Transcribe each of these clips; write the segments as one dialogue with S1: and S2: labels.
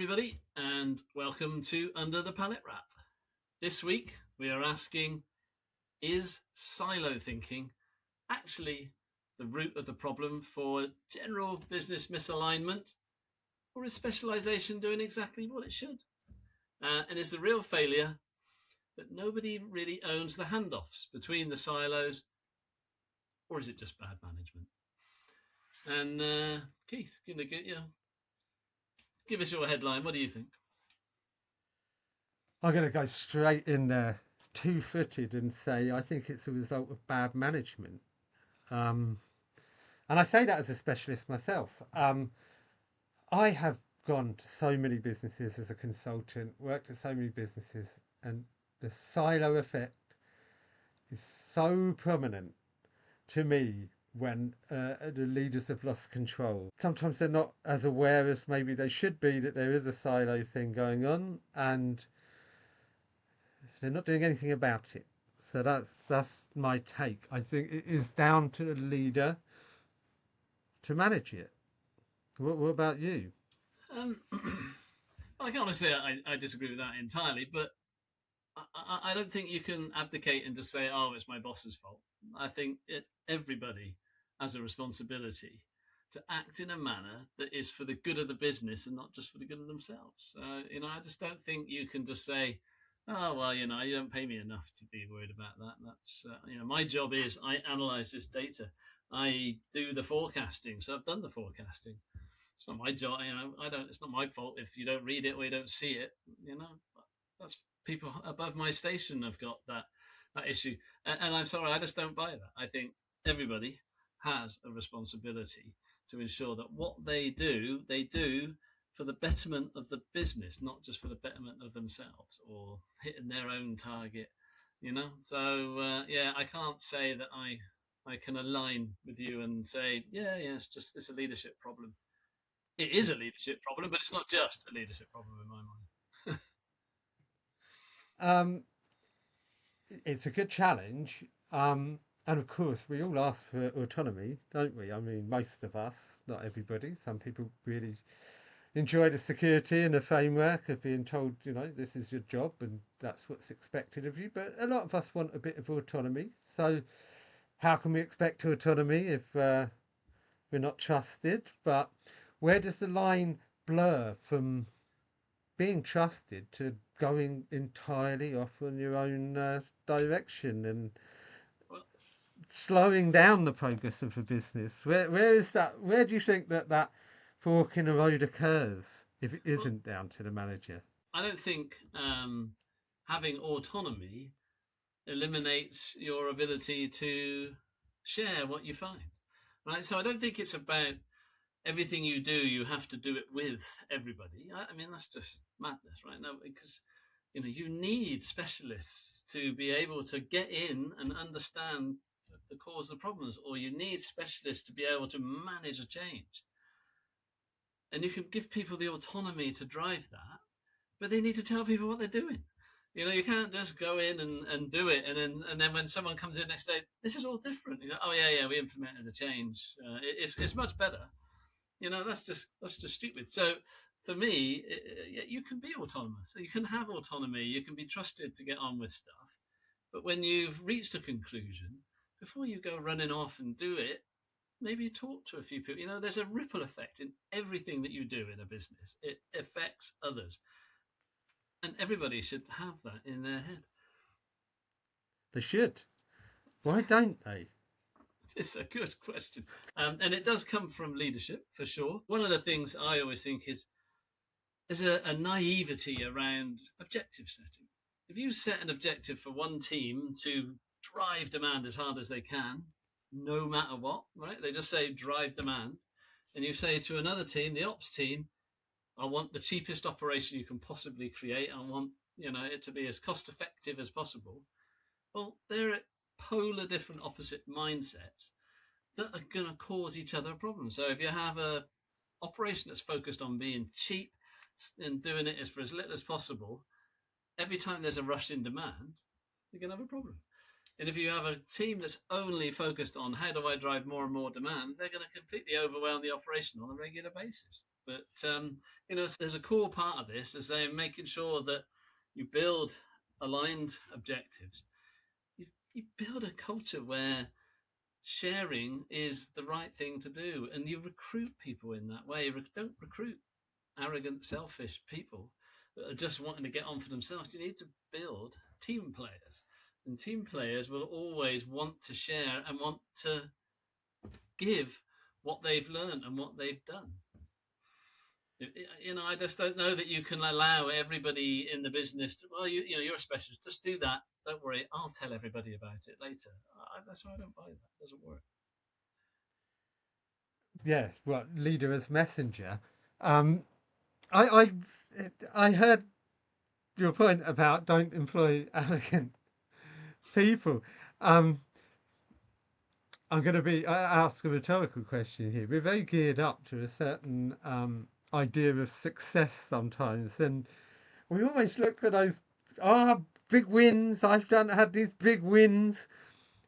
S1: everybody, and welcome to Under the Pallet Wrap. This week, we are asking, is silo thinking actually the root of the problem for general business misalignment, or is specialization doing exactly what it should? And is the real failure that nobody really owns the handoffs between the silos, or is it just bad management? And Keith, give us your headline. What do you think?
S2: I'm going to go straight in there, two-footed, and say I think it's a result of bad management. And I say that as a specialist myself. I have gone to so many businesses as a consultant, worked at so many businesses, and the silo effect is so prominent to me when the leaders have lost control. Sometimes they're not as aware as maybe they should be that there is a silo thing going on, and they're not doing anything about it. So that's my take. I think it is down to the leader to manage it. What about you?
S1: I can't honestly say I disagree with that entirely, but I don't think you can abdicate and just say, "Oh, it's my boss's fault." I think everybody has a responsibility to act in a manner that is for the good of the business and not just for the good of themselves. I just don't think you can just say, "Oh, well, you don't pay me enough to be worried about that." That's my job is I analyze this data, I do the forecasting, so I've done the forecasting. It's not my job, it's not my fault if you don't read it or you don't see it. That's people above my station have got that issue, and I'm sorry, I just don't buy that. I think everybody has a responsibility to ensure that what they do for the betterment of the business, not just for the betterment of themselves or hitting their own target. So I can't say that I can align with you and say, it's a leadership problem. It is a leadership problem, but it's not just a leadership problem in my mind.
S2: It's a good challenge. And of course, we all ask for autonomy, don't we? I mean, most of us, not everybody. Some people really enjoy the security and the framework of being told, this is your job and that's what's expected of you. But a lot of us want a bit of autonomy. So how can we expect autonomy if we're not trusted? But where does the line blur from being trusted to going entirely off on your own direction and slowing down the progress of a business? Where is that? Where do you think that fork in the road occurs if it isn't down to the manager?
S1: I don't think having autonomy eliminates your ability to share what you find, right? So I don't think it's about everything you do, you have to do it with everybody. I mean, that's just madness, right? No, because you need specialists to be able to get in and understand the cause of the problems, or you need specialists to be able to manage a change. And you can give people the autonomy to drive that, but they need to tell people what they're doing. You can't just go in and do it, and then when someone comes in next day, this is all different. Oh yeah, we implemented the change. It's much better. That's just stupid. So for me, you can be autonomous. You can have autonomy. You can be trusted to get on with stuff. But when you've reached a conclusion, before you go running off and do it, maybe talk to a few people. There's a ripple effect in everything that you do in a business. It affects others. And everybody should have that in their head.
S2: They should. Why don't they?
S1: It's a good question. And it does come from leadership, for sure. One of the things I always think is there's a naivety around objective setting. If you set an objective for one team to drive demand as hard as they can, no matter what, right? They just say drive demand. And you say to another team, the ops team, I want the cheapest operation you can possibly create. I want it to be as cost effective as possible. Well, they're at polar different opposite mindsets that are going to cause each other a problem. So if you have a operation that's focused on being cheap and doing it for as little as possible, every time there's a rush in demand, you're going to have a problem. And if you have a team that's only focused on how do I drive more and more demand, they're going to completely overwhelm the operation on a regular basis. But there's a core part of this is making sure that you build aligned objectives. You build a culture where sharing is the right thing to do, and you recruit people in that way. Don't recruit arrogant, selfish people that are just wanting to get on for themselves. You need to build team players, and team players will always want to share and want to give what they've learned and what they've done. I just don't know that you can allow everybody in the business to, well, you're a specialist, just do that. Don't worry, I'll tell everybody about it later. That's why I don't buy that. It doesn't work.
S2: Yes, well, leader as messenger. Um, I I heard your point about don't employ arrogant people. Um, I'm going to ask a rhetorical question here. We're very geared up to a certain idea of success sometimes, and we always look for those big wins. Had these big wins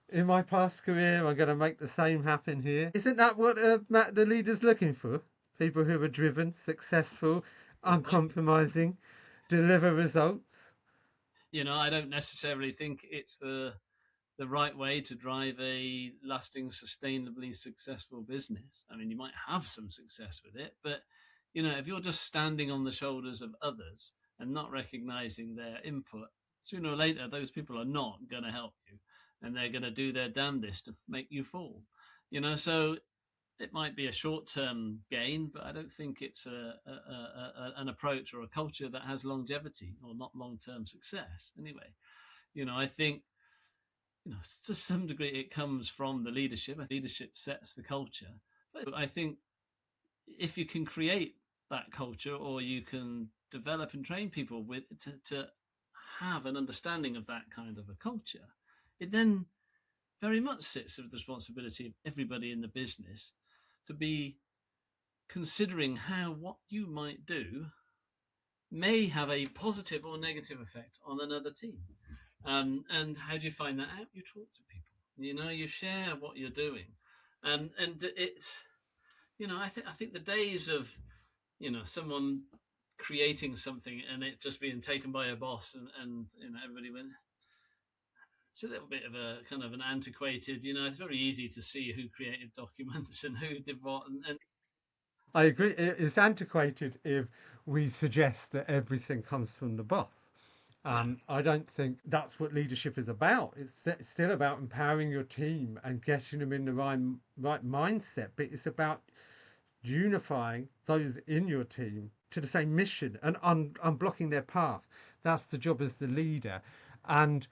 S2: in my past career. I'm going to make the same happen here. Isn't that what the leader's looking for? People who are driven, successful, uncompromising, deliver results.
S1: I don't necessarily think it's the right way to drive a lasting, sustainably successful business. I mean, you might have some success with it, but if you're just standing on the shoulders of others and not recognizing their input, sooner or later, those people are not going to help you, and they're going to do their damnedest to make you fall. So it might be a short-term gain, but I don't think it's an approach or a culture that has longevity or not long-term success. Anyway, I think to some degree it comes from the leadership. Leadership sets the culture. But I think if you can create that culture, or you can develop and train people to have an understanding of that kind of a culture, it then very much sits with the responsibility of everybody in the business to be considering how what you might do may have a positive or negative effect on another team. And how do you find that out? You talk to people. You share what you're doing, and it's I think the days of someone creating something and it just being taken by a boss and everybody went. It's a little bit of a kind of an antiquated. It's very easy to see who created documents and who did what, and
S2: I agree. It's antiquated if we suggest that everything comes from the boss. I don't think that's what leadership is about. It's still about empowering your team and getting them in the right mindset, but it's about unifying those in your team to the same mission and unblocking their path. That's the job as the leader. And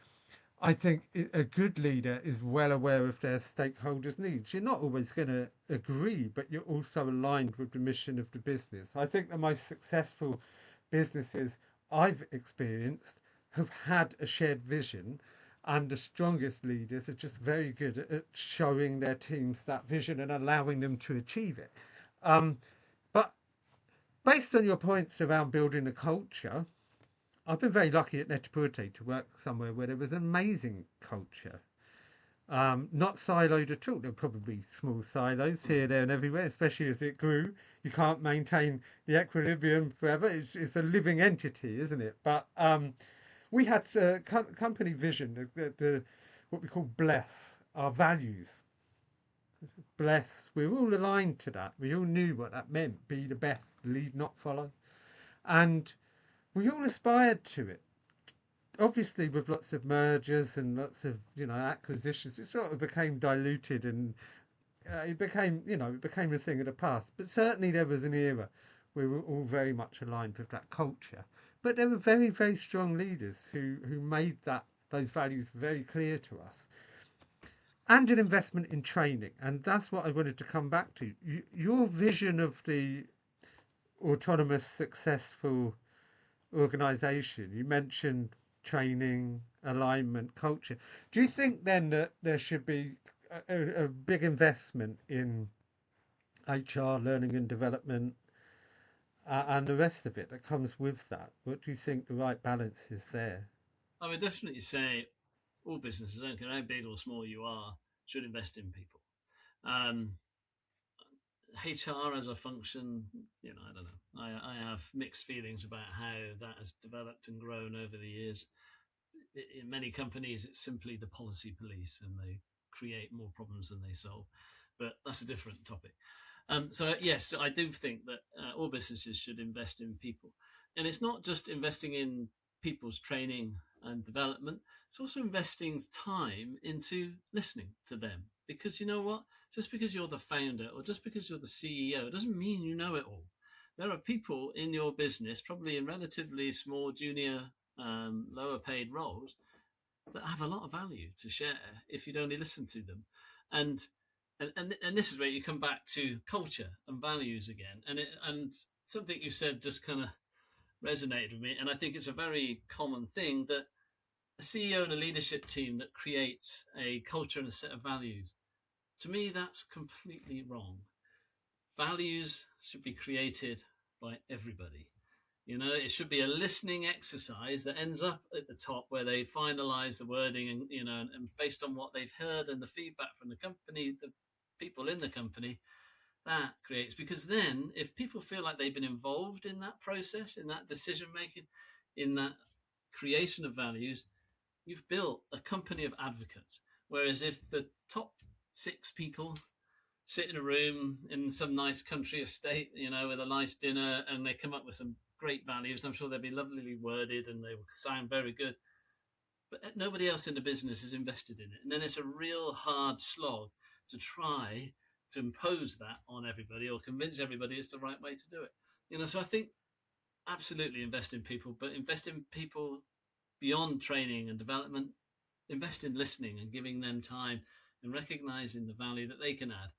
S2: I think a good leader is well aware of their stakeholders' needs. You're not always going to agree, but you're also aligned with the mission of the business. I think the most successful businesses I've experienced have had a shared vision, and the strongest leaders are just very good at showing their teams that vision and allowing them to achieve it. But based on your points around building a culture, I've been very lucky at Net-a-Porter to work somewhere where there was an amazing culture. Not siloed at all. There were probably small silos here, there, and everywhere, especially as it grew. You can't maintain the equilibrium forever. It's a living entity, isn't it? But we had company vision, what we call bless, our values. Bless. We were all aligned to that. We all knew what that meant. Be the best, lead, not follow. And we all aspired to it. Obviously, with lots of mergers and lots of acquisitions, it sort of became diluted, and it became a thing of the past. But certainly, there was an era where we were all very much aligned with that culture. But there were very, very strong leaders who made those values very clear to us, and an investment in training. And that's what I wanted to come back to. Your vision of the autonomous, successful organization, you mentioned training, alignment, culture. Do you think then that there should be a big investment in HR, learning and development, and the rest of it that comes with that? What do you think the right balance is there?
S1: I would definitely say all businesses, I don't care how big or small you are, should invest in people. Um, HR as a function, I don't know. I have mixed feelings about how that has developed and grown over the years. In many companies, it's simply the policy police, and they create more problems than they solve. But that's a different topic. So yes, I do think that all businesses should invest in people, and it's not just investing in people's training and development. It's also investing time into listening to them, because you know what? Just because you're the founder or just because you're the CEO doesn't mean you know it all. There are people in your business, probably in relatively small, junior, lower paid roles, that have a lot of value to share if you'd only listen to them. And this is where you come back to culture and values again. And something you said just kind of resonated with me. And I think it's a very common thing that a CEO and a leadership team that creates a culture and a set of values, to me, that's completely wrong. Values should be created by everybody. It should be a listening exercise that ends up at the top where they finalize the wording and based on what they've heard and the feedback from the company, the people in the company, that creates, because then if people feel like they've been involved in that process, in that decision making, in that creation of values, you've built a company of advocates. Whereas if the top 6 people sit in a room in some nice country estate, with a nice dinner, and they come up with some great values, I'm sure they'll be lovely worded and they will sound very good, but nobody else in the business is invested in it. And then it's a real hard slog to try to impose that on everybody or convince everybody it's the right way to do it. So I think absolutely invest in people, but invest in people beyond training and development. Invest in listening and giving them time and recognizing the value that they can add.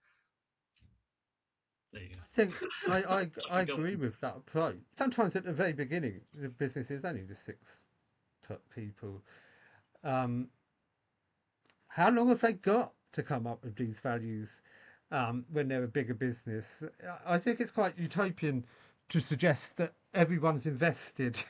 S1: There you go.
S2: I think I agree with that approach. Sometimes at the very beginning, the business is only the 6 top people. How long have they got to come up with these values when they're a bigger business? I think it's quite utopian to suggest that everyone's invested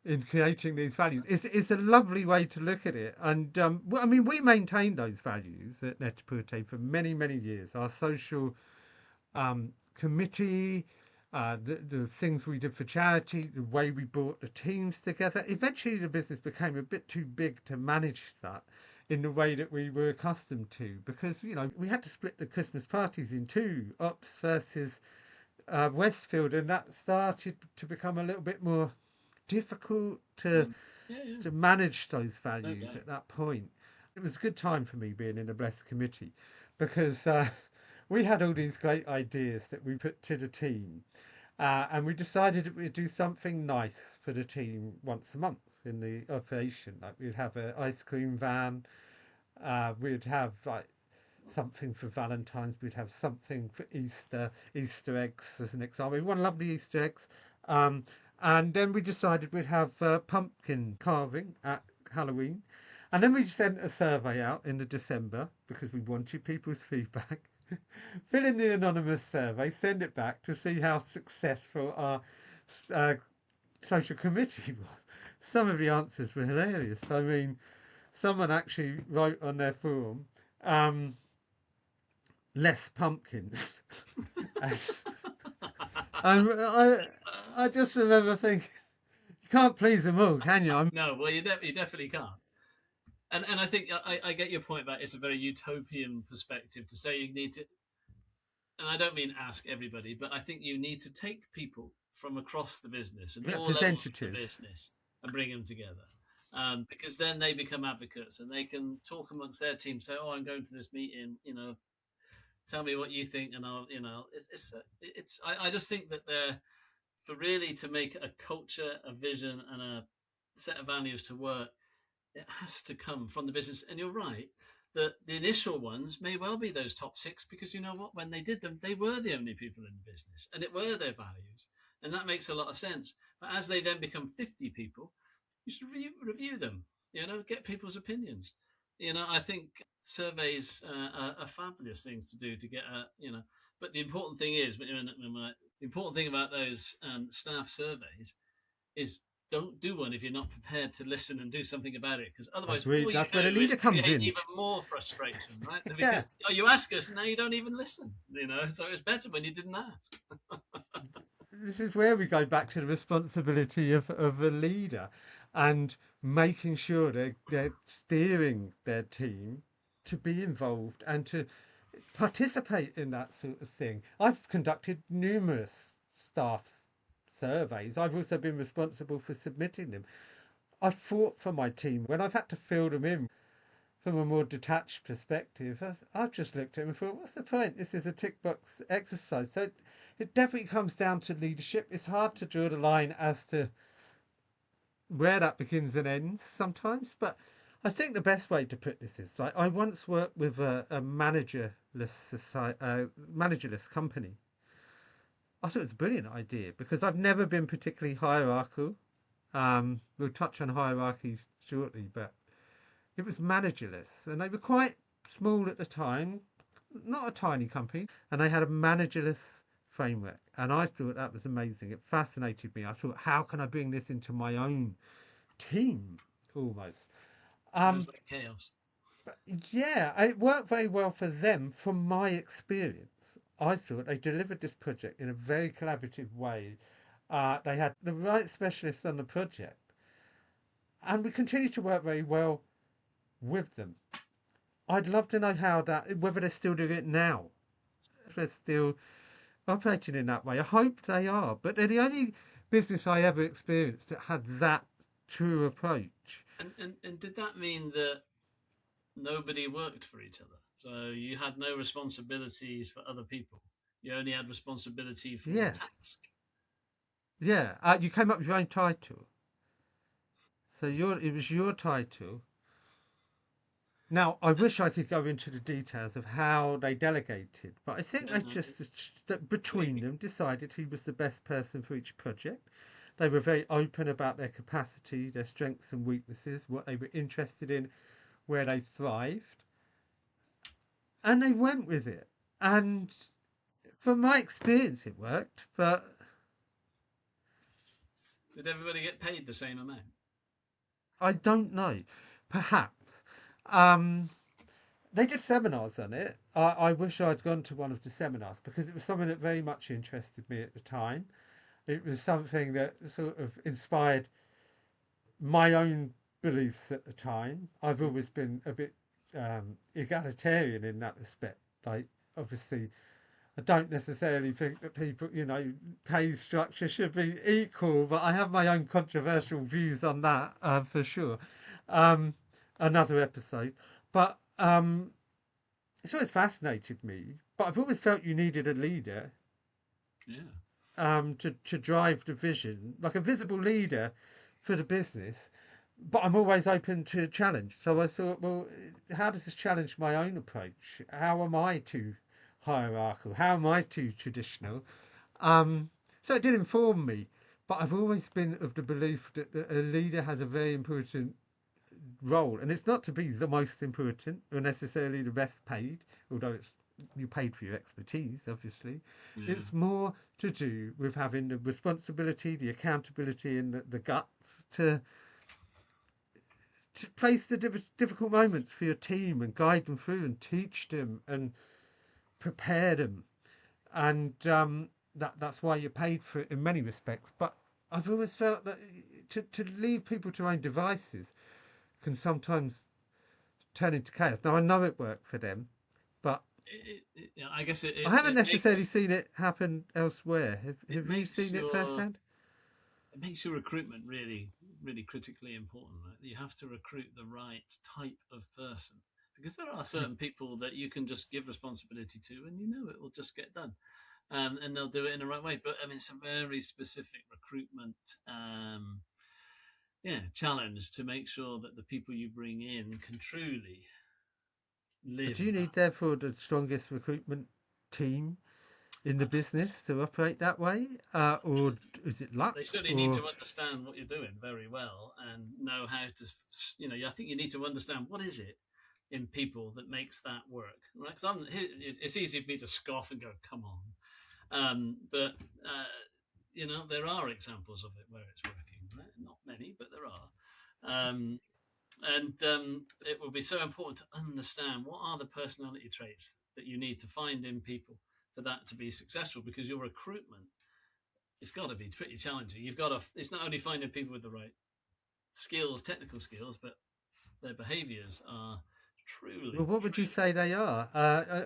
S2: in creating these values. It's a lovely way to look at it. And I mean, we maintained those values at Net-a-Porter for many, many years. Our social committee, the things we did for charity, the way we brought the teams together. Eventually the business became a bit too big to manage that in the way that we were accustomed to, because we had to split the Christmas parties in 2, Ops versus Westfield, and that started to become a little bit more difficult to manage those values at that point. It was a good time for me being in the Blessed Committee, because we had all these great ideas that we put to the team, and we decided that we'd do something nice for the team once a month in the operation. Like, we'd have an ice cream van, we'd have like something for Valentine's, we'd have something for Easter eggs as an example. We want lovely Easter eggs. And then we decided we'd have pumpkin carving at Halloween. And then we sent a survey out in December because we wanted people's feedback. Fill in the anonymous survey, send it back to see how successful our social committee was. Some of the answers were hilarious. I mean, someone actually wrote on their forum, less pumpkins. I just remember thinking, you can't please them all, can you?
S1: No, well, you definitely can't. And I think I get your point about it's a very utopian perspective to say you need to, and I don't mean ask everybody, but I think you need to take people from across the business and all levels of the business and bring them together. Because then they become advocates and they can talk amongst their team, say, "Oh, I'm going to this meeting, tell me what you think," and I'll, I just think that for really to make a culture, a vision, and a set of values to work, it has to come from the business. And you're right that the initial ones may well be those top 6, because you know what, when they did them, they were the only people in the business and it were their values, and that makes a lot of sense. But as they then become 50 people, you should review them, get people's opinions. I think surveys are fabulous things to do to get but the important thing is, the important thing about those staff surveys is don't do one if you're not prepared to listen and do something about it, because otherwise
S2: Agreed.
S1: all you
S2: That's where the
S1: do is
S2: leader comes
S1: create
S2: in.
S1: even more frustration, right?
S2: Yeah.
S1: Because you ask us, now you don't even listen, so it's better when you didn't ask.
S2: This is where we go back to the responsibility of a leader and making sure they're steering their team to be involved and to participate in that sort of thing. I've conducted numerous staff surveys. I've also been responsible for submitting them. I've fought for my team when I've had to fill them in from a more detached perspective. I've just looked at them and thought, what's the point? This is a tick box exercise. So it definitely comes down to leadership. It's hard to draw the line as to where that begins and ends sometimes, but I think the best way to put this is I once worked with a managerless company. I thought it was a brilliant idea because I've never been particularly hierarchical. We'll touch on hierarchies shortly, but it was managerless, and they were quite small at the time, not a tiny company, and they had a managerless framework, and I thought that was amazing. It fascinated me. I thought, how can I bring this into my own team almost?
S1: Sounds like chaos.
S2: But yeah, it worked very well for them from my experience. I thought they delivered this project in a very collaborative way. They had the right specialists on the project, and we continued to work very well with them. I'd love to know whether they're still doing it now. If they're still operating in that way. I hope they are, but they're the only business I ever experienced that had that true approach.
S1: And did that mean that nobody worked for each other? So you had no responsibilities for other people. You only had responsibility for a
S2: Yeah,
S1: task.
S2: yeah. You came up with your own title, so it was your title. Now, I wish I could go into the details of how they delegated, but I think
S1: Yeah,
S2: they
S1: no,
S2: between them decided who was the best person for each project. They were very open about their capacity, their strengths and weaknesses, what they were interested in, where they thrived, and they went with it. And from my experience, it worked, but
S1: did everybody get paid the same amount?
S2: I don't know. Perhaps. Um, they did seminars on it. I wish I'd gone to one of the seminars because it was something that very much interested me at the time. It was something that sort of inspired my own beliefs at the time. I've always been a bit egalitarian in that respect. Like, obviously, I don't necessarily think that people, pay structure should be equal, but I have my own controversial views on that for sure. Um, Another episode, but it's always fascinated me. But I've always felt you needed a leader
S1: Yeah.
S2: to drive the vision, like a visible leader for the business. But I'm always open to challenge. So I thought, well, how does this challenge my own approach? How am I too hierarchical? How am I too traditional? So it did inform me. But I've always been of the belief that a leader has a very important role, and it's not to be the most important or necessarily the best paid, although you paid for your expertise, obviously.
S1: Yeah.
S2: It's more to do with having the responsibility, the accountability, and the guts to face the difficult moments for your team and guide them through and teach them and prepare them. And that's why you're paid for it in many respects. But I've always felt that to leave people to their own devices can sometimes turn into chaos. Now I know it worked for them, but
S1: I guess
S2: I haven't
S1: it
S2: necessarily
S1: makes
S2: seen it happen elsewhere.
S1: it
S2: Have you
S1: makes
S2: seen it
S1: your
S2: firsthand?
S1: it makes your recruitment really, really critically important. Right? You have to recruit the right type of person, because there are
S2: Yeah.
S1: certain people that you can just give responsibility to, and it will just get done, and they'll do it in the right way. But I mean, it's a very specific recruitment, challenge to make sure that the people you bring in can truly live
S2: Do you
S1: that.
S2: need therefore the strongest recruitment team in the business to operate that way, or is it
S1: They
S2: luck?
S1: certainly need
S2: Or
S1: to understand what you're doing very well and know how to, I think you need to understand what is it in people that makes that work, right? Because it's easy for me to scoff and go, come on. But there are examples of it where it's working, right? Not many, but there are. And it will be so important to understand what are the personality traits that you need to find in people for that to be successful, because your recruitment, it's got to be pretty challenging. You've got to, it's not only finding people with the right skills, technical skills, but their behaviors are truly.
S2: Well, what would you say they are?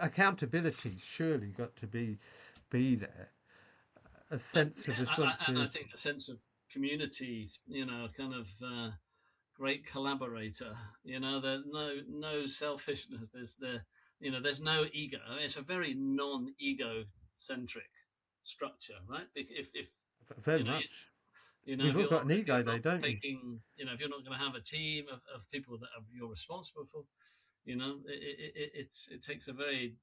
S2: Accountability surely got to be there. A sense of
S1: And I
S2: responsibility.
S1: think a sense of community, kind of great collaborator. There's no selfishness. There's no ego. It's a very non-ego centric structure, right? If
S2: Very
S1: you know
S2: much.
S1: if
S2: We've all got an
S1: you're
S2: ego, though,
S1: not
S2: don't we?
S1: taking, if you're not going to have a team of people that you're responsible for, it takes a very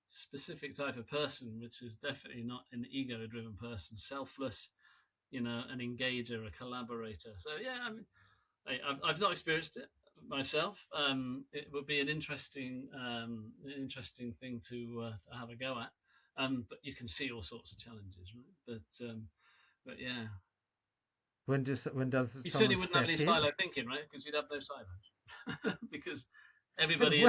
S1: specific type of person, which is definitely not an ego-driven person, selfless, an engager, a collaborator. So yeah, I mean, I've not experienced it myself. It would be an interesting thing to have a go at. But you can see all sorts of challenges, right? But yeah,
S2: When does
S1: you certainly
S2: someone
S1: wouldn't have
S2: step
S1: any
S2: in?
S1: silo thinking, right? Because you'd have no silos, because
S2: Well,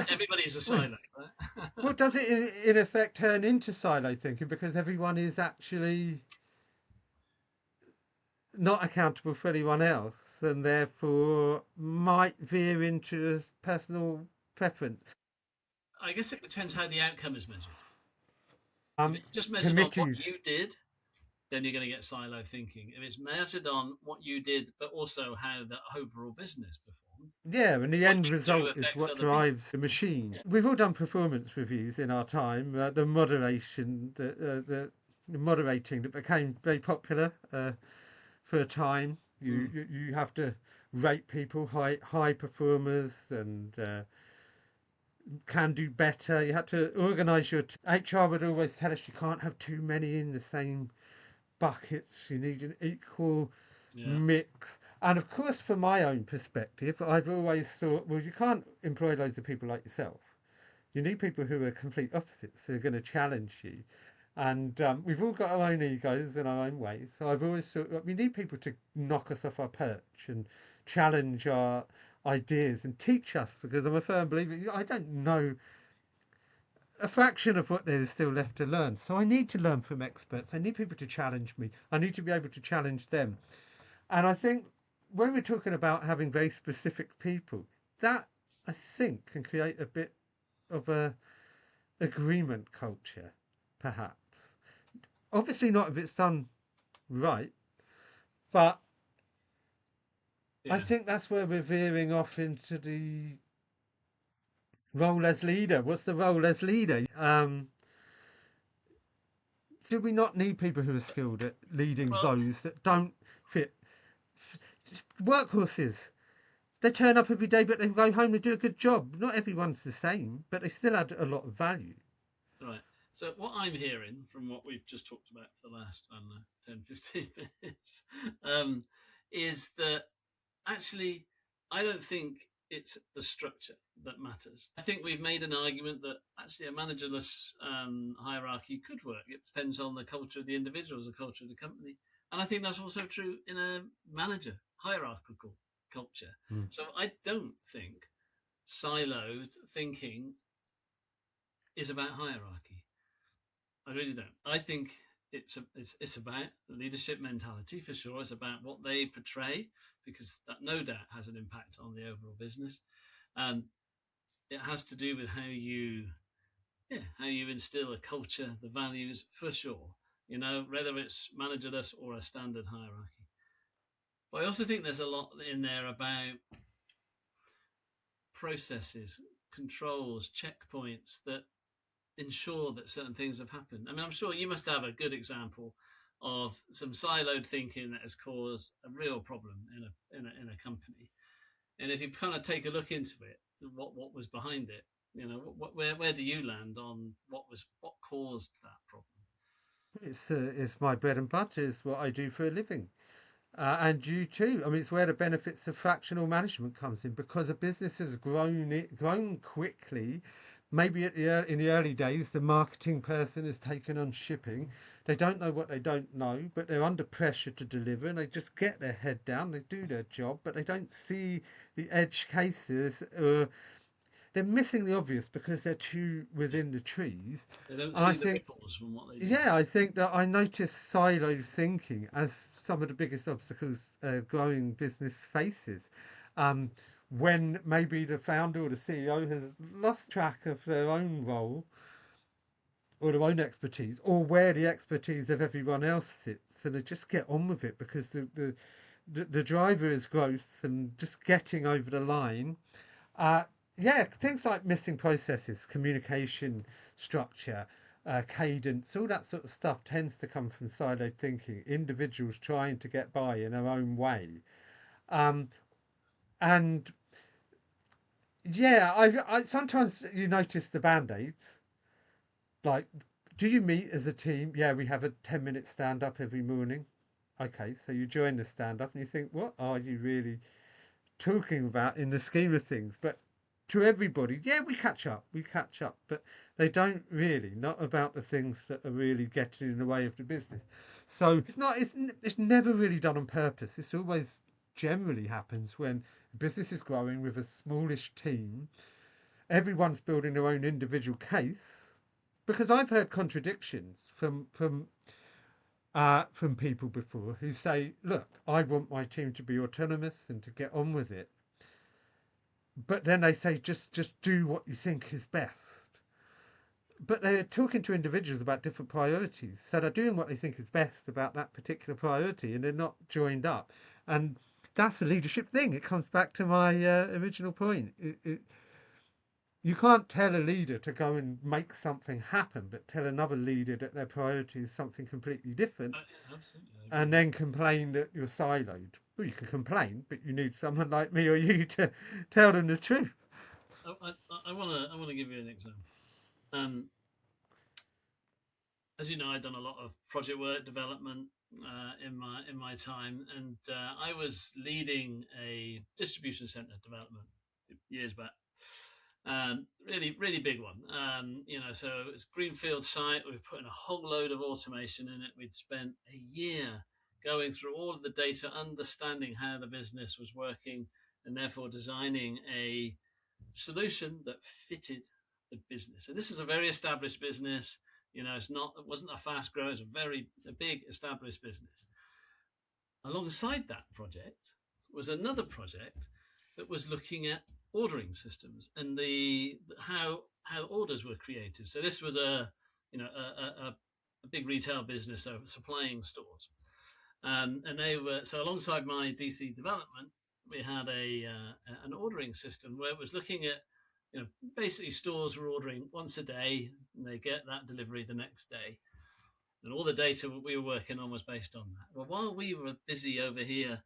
S1: everybody's a
S2: well,
S1: silo, right?
S2: well, does it in effect turn into silo thinking because everyone is actually not accountable for anyone else and therefore might veer into a personal preference?
S1: I guess it depends how the outcome is measured. If
S2: Um,
S1: it's just measured on what
S2: Committees.
S1: you did, then you're going to get silo thinking. If it's measured on what you did, but also how the overall business performed,
S2: Yeah, and the
S1: what
S2: end
S1: you do
S2: result is
S1: affects
S2: what
S1: other people.
S2: drives the machine.
S1: Yeah.
S2: We've all done performance reviews in our time. The moderation, the moderating that became very popular for a time.
S1: Mm.
S2: You have to rate people, high performers, and can do better. You had to organise your. HR would always tell us you can't have too many in the same buckets. You need an equal
S1: Yeah.
S2: mix. And of course, from my own perspective, I've always thought, well, you can't employ loads of people like yourself. You need people who are complete opposites, who are going to challenge you. And we've all got our own egos and our own ways. So I've always thought we need people to knock us off our perch and challenge our ideas and teach us, because I'm a firm believer. I don't know a fraction of what there is still left to learn. So I need to learn from experts. I need people to challenge me. I need to be able to challenge them. And I think when we're talking about having very specific people, that I think can create a bit of a agreement culture, perhaps. Obviously not if it's done right, but I
S1: Yeah.
S2: think that's where we're veering off into the role as leader. What's the role as leader? Do we not need people who are skilled at leading
S1: Well,
S2: those that don't fit? Workhorses. They turn up every day, but they go home and do a good job. Not everyone's the same, but they still add a lot of value.
S1: right. So what I'm hearing from what we've just talked about for the last, I don't know, 10, 15 minutes, is that actually, I don't think it's the structure that matters. I think we've made an argument that actually a managerless hierarchy could work. It depends on the culture of the individuals, the culture of the company. And I think that's also true in a manager hierarchical culture.
S2: Mm.
S1: So I don't think siloed thinking is about hierarchy. I really don't. I think it's about leadership mentality for sure. It's about what they portray, because that no doubt has an impact on the overall business. It has to do with how you instill a culture, the values for sure. Whether it's managerless or a standard hierarchy. But I also think there's a lot in there about processes, controls, checkpoints that ensure that certain things have happened. I mean, I'm sure you must have a good example of some siloed thinking that has caused a real problem in a company. And if you kind of take a look into it, what was behind it, where do you land on what caused that problem?
S2: It's my bread and butter. It's what I do for a living. And you too. I mean, it's where the benefits of fractional management comes in, because a business has grown quickly. maybe in the early days, the marketing person has taken on shipping. They don't know what they don't know, but they're under pressure to deliver, and they just get their head down. They do their job, but they don't see the edge cases. They're missing the obvious because they're too within the trees.
S1: They don't
S2: And I
S1: see the
S2: think,
S1: ripples from what they do.
S2: yeah, I think that I notice silo thinking as some of the biggest obstacles growing business faces. Um, when maybe the founder or the CEO has lost track of their own role or their own expertise or where the expertise of everyone else sits, and they just get on with it because the driver is growth and just getting over the line. Uh, yeah, things like missing processes, communication structure, cadence, all that sort of stuff tends to come from siloed thinking, individuals trying to get by in their own way. Um, and yeah, I sometimes you notice the band-aids. Like, do you meet as a team? Yeah, we have a 10-minute stand-up every morning. Okay, so you join the stand-up and you think, what are you really talking about in the scheme of things? But to everybody, yeah, we catch up, but they don't really, not about the things that are really getting in the way of the business. So it's never really done on purpose. It's always generally happens when a business is growing with a smallish team. Everyone's building their own individual case, because I've heard contradictions from people before who say, look, I want my team to be autonomous and to get on with it, but then they say just do what you think is best. But they're talking to individuals about different priorities, so they're doing what they think is best about that particular priority, and they're not joined up. And that's the leadership thing. It comes back to my original point. You can't tell a leader to go and make something happen, but tell another leader that their priority is something completely different,
S1: Yeah, absolutely.
S2: and then complain that you're siloed. Well, you can complain, but you need someone like me or you to tell them the truth.
S1: I want to give you an example. Um, as you know, I've done a lot of project work development in my time, and I was leading a distribution center development years back. Really big one. So it's a greenfield site. We were putting a whole load of automation in it. We'd spent a year going through all of the data, understanding how the business was working, and therefore designing a solution that fitted the business. And this is a very established business. It wasn't a fast grower. It's a big established business. Alongside that project was another project that was looking at ordering systems and how orders were created. So this was a big retail business, so supplying stores, and they were so alongside my DC development, we had an ordering system where it was looking at basically stores were ordering once a day and they get that delivery the next day. And all the data we were working on was based on that. Well, while we were busy over here,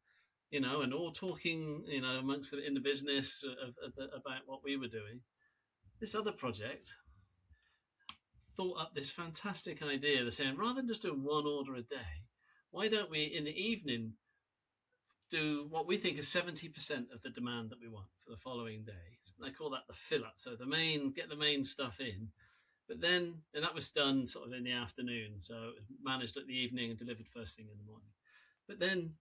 S1: and all talking, amongst in the business about what we were doing, this other project thought up this fantastic idea. They're saying, rather than just doing one order a day, why don't we, in the evening, do what we think is 70% of the demand that we want for the following day? And I call that the fill up. So get the main stuff in, but then, and that was done sort of in the afternoon. So it was managed at the evening and delivered first thing in the morning. But then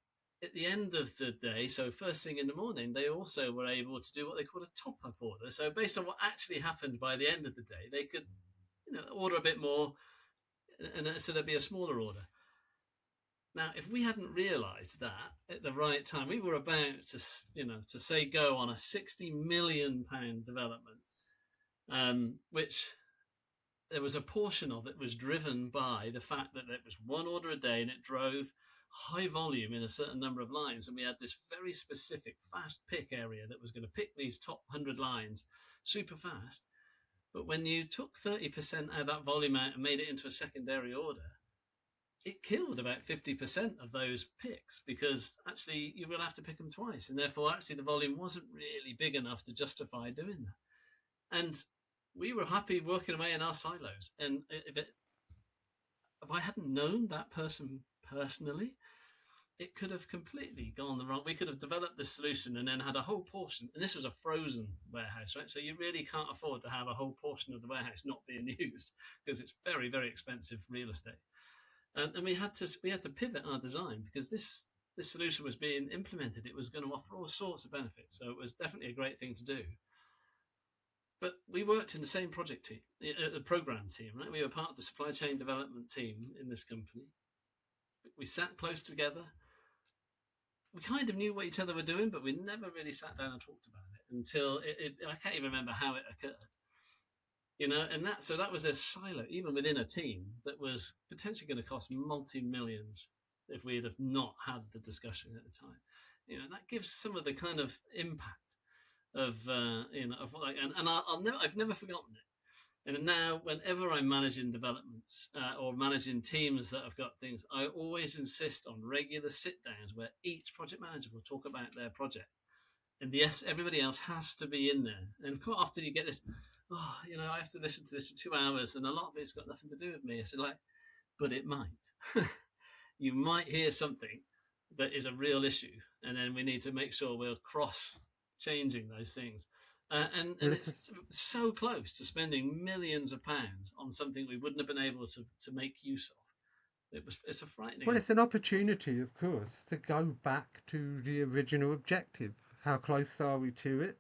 S1: at the end of the day, so first thing in the morning, they also were able to do what they call a top up order. So based on what actually happened by the end of the day, they could, order a bit more, and so there'd be a smaller order. Now, if we hadn't realised that at the right time, we were about to say go on a £60 million development, which there was a portion of it was driven by the fact that it was one order a day and it drove high volume in a certain number of lines. And we had this very specific fast pick area that was going to pick these top 100 lines super fast. But when you took 30% of that volume out and made it into a secondary order, it killed about 50% of those picks, because actually you will have to pick them twice. And therefore, actually, the volume wasn't really big enough to justify doing that. And we were happy working away in our silos. And if I hadn't known that person personally, it could have completely gone the wrong. We could have developed this solution and then had a whole portion, and this was a frozen warehouse, right? So you really can't afford to have a whole portion of the warehouse not being used because it's very, very expensive real estate. And we had to pivot our design because this solution was being implemented. It was going to offer all sorts of benefits, so it was definitely a great thing to do. But we worked in the same project team, the program team, right? We were part of the supply chain development team in this company. We sat close together. We kind of knew what each other were doing, but we never really sat down and talked about it until I can't even remember how it occurred. And that was a silo, even within a team, that was potentially going to cost multi-millions if we had not had the discussion at the time. That gives some of the kind of impact of I've never forgotten it. And now, whenever I'm managing developments or managing teams that have got things, I always insist on regular sit-downs where each project manager will talk about their project. And yes, everybody else has to be in there. And quite often you get this, I have to listen to this for 2 hours and a lot of it's got nothing to do with me. I said, but it might. You might hear something that is a real issue. And then we need to make sure we're cross-changing those things. And it's so close to spending millions of pounds on something we wouldn't have been able to make use of. It's a frightening.
S2: Well, it's an opportunity, of course, to go back to the original objective. How close are we to it?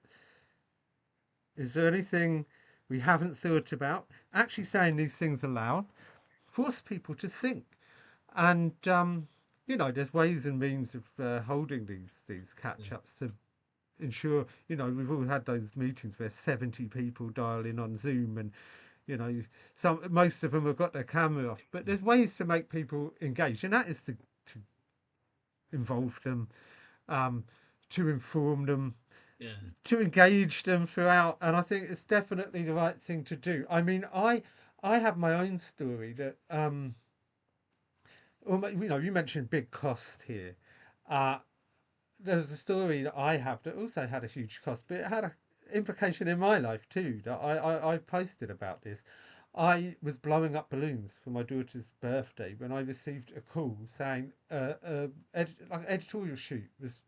S2: Is there anything we haven't thought about? Actually saying these things aloud force people to think. And, there's ways and means of holding these catch-ups to ensure, we've all had those meetings where 70 people dial in on Zoom and, most of them have got their camera off. But there's ways to make people engage, and that is to involve them, to inform them, to engage them throughout. And I think it's definitely the right thing to do. I mean, I have my own story that, you mentioned big cost here. There's a story that I have that also had a huge cost, but it had an implication in my life too, that I posted about this. I was blowing up balloons for my daughter's birthday when I received a call saying editorial shoot was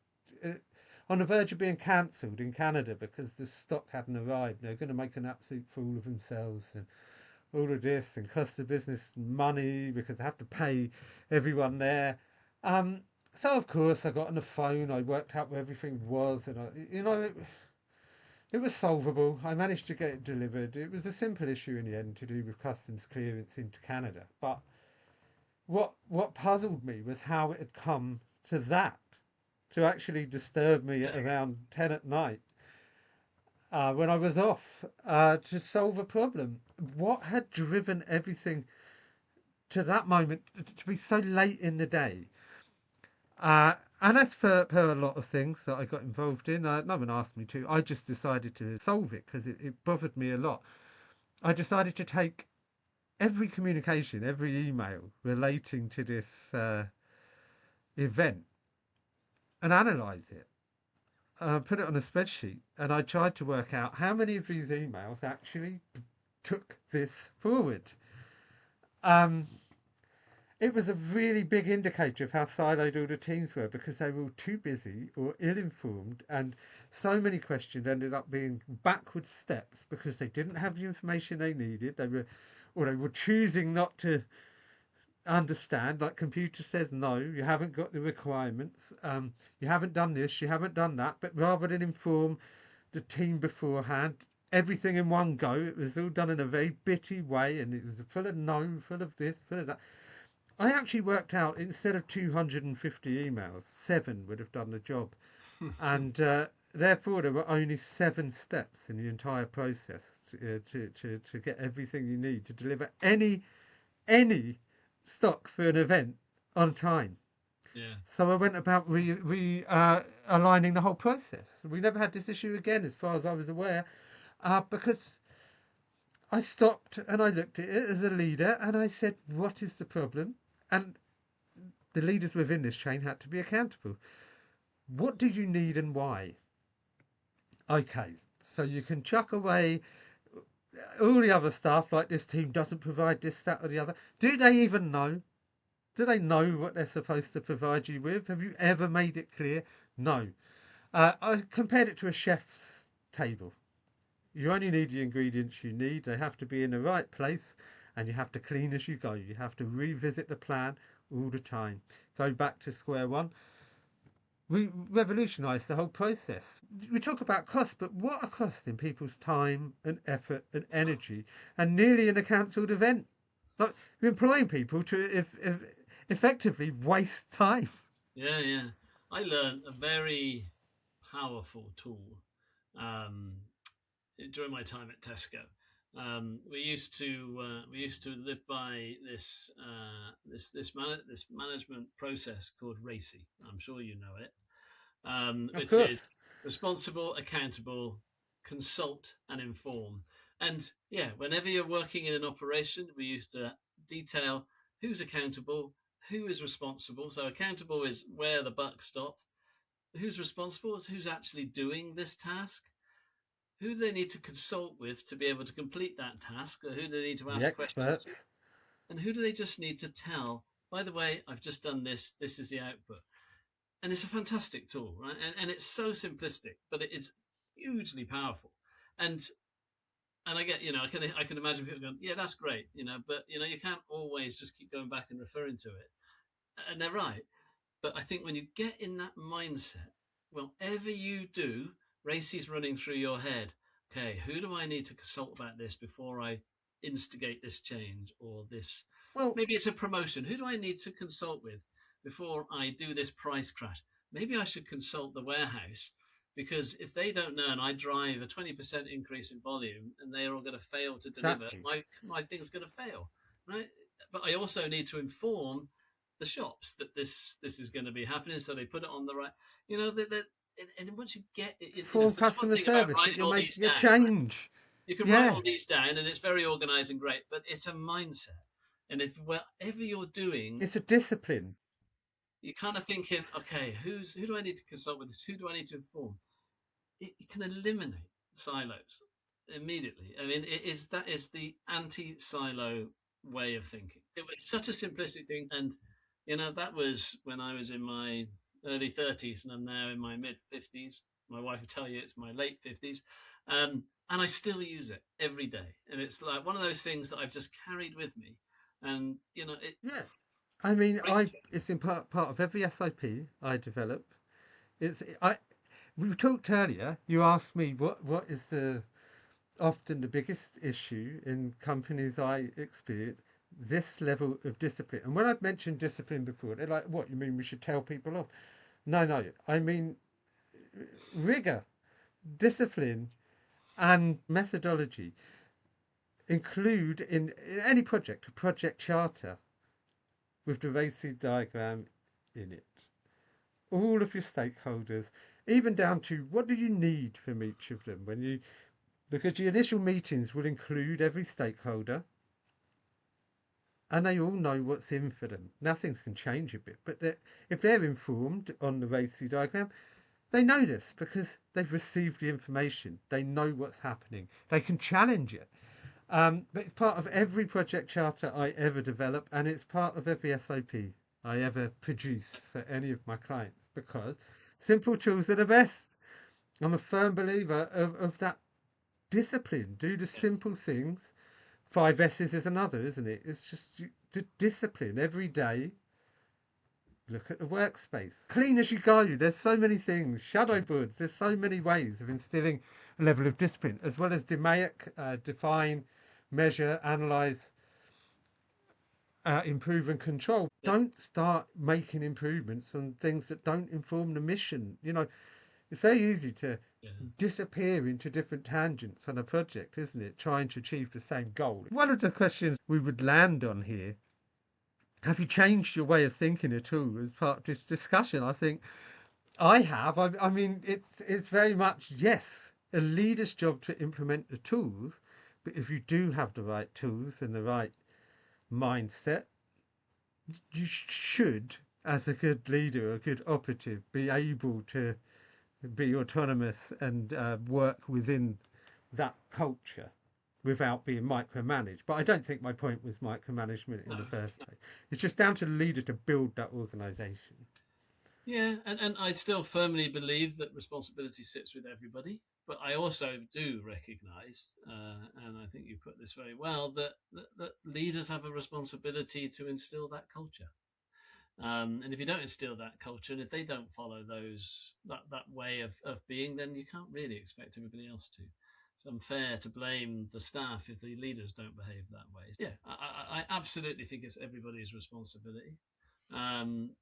S2: on the verge of being cancelled in Canada because the stock hadn't arrived. They're going to make an absolute fool of themselves and all of this, and cost the business money because they have to pay everyone there. So of course I got on the phone. I worked out where everything was, and it was solvable. I managed to get it delivered. It was a simple issue in the end to do with customs clearance into Canada. But what puzzled me was how it had come to that, to actually disturb me at around 10 at night when I was off to solve a problem. What had driven everything to that moment to be so late in the day? And as per a lot of things that I got involved in, no one asked me to. I just decided to solve it because it bothered me a lot. I decided to take every communication, every email relating to this event and analyse it. Put it on a spreadsheet, and I tried to work out how many of these emails actually took this forward. It was a really big indicator of how siloed all the teams were because they were all too busy or ill-informed, and so many questions ended up being backward steps because they didn't have the information they needed. They were choosing not to understand. Like computer says, no, you haven't got the requirements. You haven't done this, you haven't done that. But rather than inform the team beforehand, everything in one go, it was all done in a very bitty way, and it was full of no, full of this, full of that. I actually worked out instead of 250 emails, 7 would have done the job. And therefore, there were only 7 steps in the entire process to get everything you need to deliver any stock for an event on time.
S1: Yeah.
S2: So I went about aligning the whole process. We never had this issue again, as far as I was aware, because I stopped and I looked at it as a leader and I said, what is the problem? And the leaders within this chain had to be accountable. What do you need and why? Okay, so you can chuck away all the other stuff, like this team doesn't provide this, that or the other. Do they even know? Do they know what they're supposed to provide you with? Have you ever made it clear? No. I compared it to a chef's table. You only need the ingredients you need. They have to be in the right place, and you have to clean as you go. You have to revisit the plan all the time. Go back to square one. We revolutionised the whole process. We talk about cost, but what a cost in people's time and effort and energy, and nearly in a cancelled event. Like, you're employing people to if effectively waste time.
S1: Yeah. I learned a very powerful tool um, during my time at Tesco. We used to live by this management process called RACI. I'm sure you know it,
S2: Of
S1: which is
S2: course.
S1: responsible, accountable, consult, and inform. And yeah, whenever you're working in an operation, we used to detail who's accountable, who is responsible. So accountable is where the buck stopped. Who's responsible is who's actually doing this task. Who do they need to consult with to be able to complete that task, or who do they need to
S2: The
S1: ask questions
S2: experts.
S1: to, and who do they just need to tell, by the way, I've just done this, this is the output. And it's a fantastic tool, right? And it's so simplistic, but it is hugely powerful. And I get, I can imagine people going, yeah, that's great, but you can't always just keep going back and referring to it. And they're right. But I think when you get in that mindset, whatever you do, Racy's running through your head. Okay, who do I need to consult about this before I instigate this change or this?
S2: Well,
S1: Maybe it's a promotion. Who do I need to consult with before I do this price crash? Maybe I should consult the warehouse because if they don't know and I drive a 20% increase in volume and they're all going to fail to deliver,
S2: exactly.
S1: my thing's going to fail, right? But I also need to inform the shops that this is going to be happening, so they put it on the right. That and once you get it,
S2: Form
S1: so there's one
S2: customer
S1: thing about
S2: service that
S1: writing
S2: you're
S1: all these
S2: making a
S1: down, right?
S2: change.
S1: You can write
S2: Yeah.
S1: all these down, and it's very organized and great, but it's a mindset. And if whatever you're doing,
S2: It's a discipline.
S1: you're kind of thinking, okay, who do I need to consult with this? Who do I need to inform? It can eliminate silos immediately. I mean, that is the anti-silo way of thinking. It was such a simplistic thing, and that was when I was in my early 30s, and I'm now in my mid 50s. My wife will tell you it's my late 50s, and I still use it every day. And it's like one of those things that I've just carried with me, and it
S2: Yeah. I mean,
S1: brings me.
S2: it's in part of every SOP I develop. It's I. We talked earlier. You asked me what is often the biggest issue in companies I experience. This level of discipline. And when I've mentioned discipline before, they're like, "What you mean? We should tell people off?" No. I mean rigor, discipline, and methodology include in any project a project charter with the RACI diagram in it. All of your stakeholders, even down to what do you need from each of them because the initial meetings will include every stakeholder and they all know what's in for them. Now things can change a bit, but if they're informed on the RACI diagram, they know this because they've received the information. They know what's happening. They can challenge it. But it's part of every project charter I ever develop, and it's part of every SOP I ever produce for any of my clients because simple tools are the best. I'm a firm believer of that discipline. Do the simple things. 5 S's is another, isn't it? It's just the discipline every day. Look at the workspace. Clean as you go. There's so many things. Shadow boards. There's so many ways of instilling a level of discipline, as well as DMAIC, define, measure, analyze, improve, and control.
S1: Yeah,
S2: Don't start making improvements on things that don't inform the mission. It's very easy to
S1: yeah.
S2: disappear into different tangents on a project, isn't it? Trying to achieve the same goal. One of the questions we would land on here, have you changed your way of thinking at all as part of this discussion? I think I have. I mean, it's very much yes, a leader's job to implement the tools, but if you do have the right tools and the right mindset, you should, as a good leader, a good operative, be able to be autonomous and work within that culture. without being micromanaged. But I don't think my point was micromanagement in
S1: No,
S2: the first
S1: no.
S2: place. It's just down to the leader to build that organisation.
S1: Yeah, and I still firmly believe that responsibility sits with everybody. But I also do recognise, and I think you put this very well, that leaders have a responsibility to instill that culture. And if you don't instill that culture, and if they don't follow that way of being, then you can't really expect everybody else to. It's unfair to blame the staff if the leaders don't behave that way. Yeah, I absolutely think it's everybody's responsibility. Um,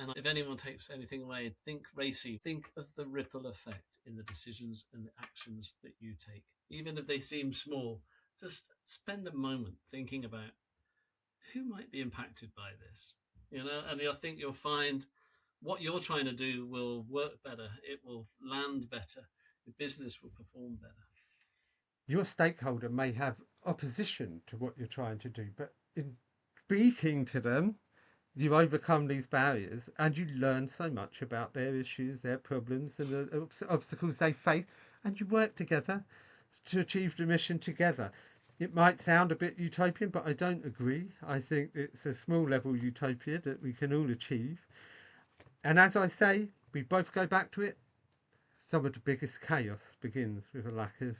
S1: and if anyone takes anything away, think racy. Think of the ripple effect in the decisions and the actions that you take. Even if they seem small, just spend a moment thinking about who might be impacted by this. And I think you'll find what you're trying to do will work better. It will land better. The business will perform better.
S2: Your stakeholder may have opposition to what you're trying to do, but in speaking to them, you overcome these barriers and you learn so much about their issues, their problems, and the obstacles they face, and you work together to achieve the mission together. It might sound a bit utopian, but I don't agree. I think it's a small level utopia that we can all achieve. And as I say, we both go back to it. Some of the biggest chaos begins with a lack of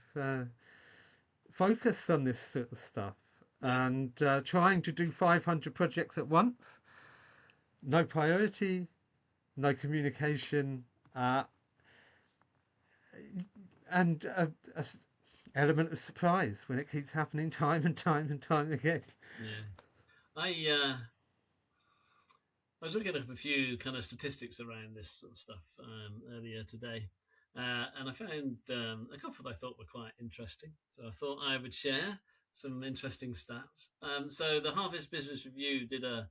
S2: focus on this sort of stuff.
S1: Yeah.
S2: And trying to do 500 projects at once, no priority, no communication, and a element of surprise when it keeps happening time and time and time again.
S1: Yeah. I was looking up a few kind of statistics around this sort of stuff earlier today, and I found a couple that I thought were quite interesting. So I thought I would share some interesting stats. So the Harvest Business Review did a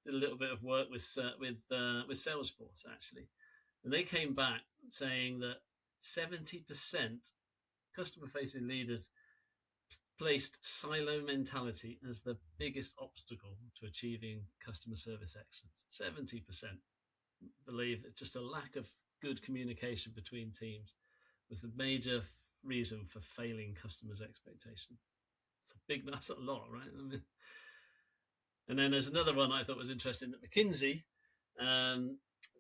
S1: little bit of work with Salesforce actually, and they came back saying that 70% customer-facing leaders placed silo mentality as the biggest obstacle to achieving customer service excellence. 70% believe that just a lack of good communication between teams was the major reason for failing customers' expectation. That's a lot, right? I mean, and then there's another one I thought was interesting that McKinsey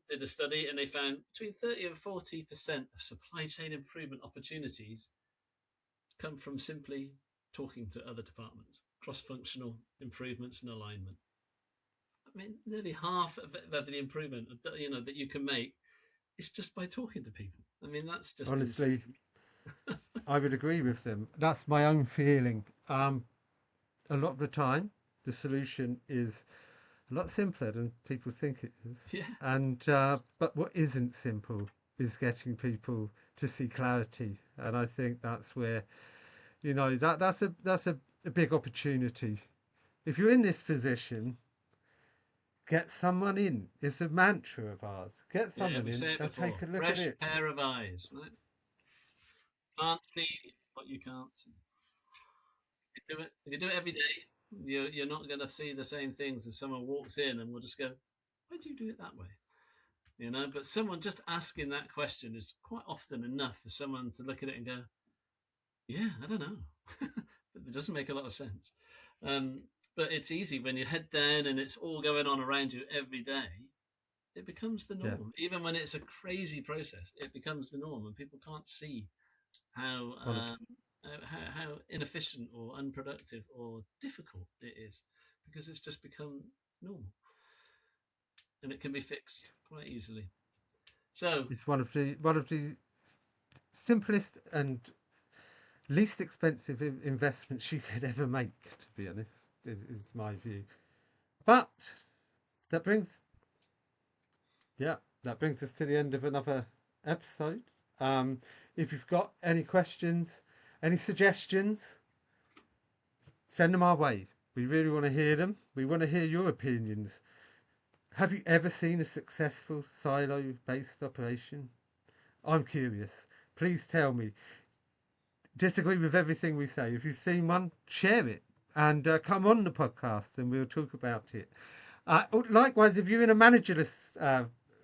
S1: did a study, and they found between 30 and 40% of supply chain improvement opportunities come from simply talking to other departments, cross-functional improvements and alignment. I mean, nearly half of the improvement that you can make is just by talking to people. I mean, that's just
S2: honestly, I would agree with them. That's my own feeling. A lot of the time, the solution is a lot simpler than people think it is.
S1: Yeah.
S2: And but what isn't simple is getting people to see clarity, and I think that's where that's a big opportunity. If you're in this position, get someone in. It's a mantra of ours. Get someone
S1: we
S2: in
S1: say it
S2: and
S1: before.
S2: take a look
S1: Fresh
S2: at it.
S1: pair of eyes, right? Can't see what you can't see. If you do it every day, you're not going to see the same things as someone walks in and will just go, "Why do you do it that way?" But someone just asking that question is quite often enough for someone to look at it and go, "Yeah, I don't know." It doesn't make a lot of sense. But it's easy when you head down and it's all going on around you every day. It becomes the norm. Yeah. Even when it's a crazy process, it becomes the norm, and people can't see how inefficient or unproductive or difficult it is, because it's just become normal, and it can be fixed quite easily. So
S2: it's one of the simplest and least expensive investments you could ever make, to be honest. It's my view. But that brings us to the end of another episode. If you've got any questions, any suggestions, send them our way. We really want to hear them. We want to hear your opinions. Have you ever seen a successful silo-based operation? I'm curious. Please tell me. Disagree with everything we say. If you've seen one, share it and come on the podcast and we'll talk about it. Likewise, if you're in a managerless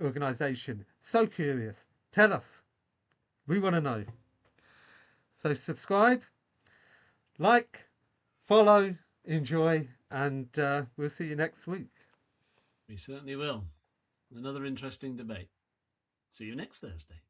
S2: organisation, so curious, tell us. We want to know. So subscribe, like, follow, enjoy, and we'll see you next week.
S1: We certainly will. Another interesting debate. See you next Thursday.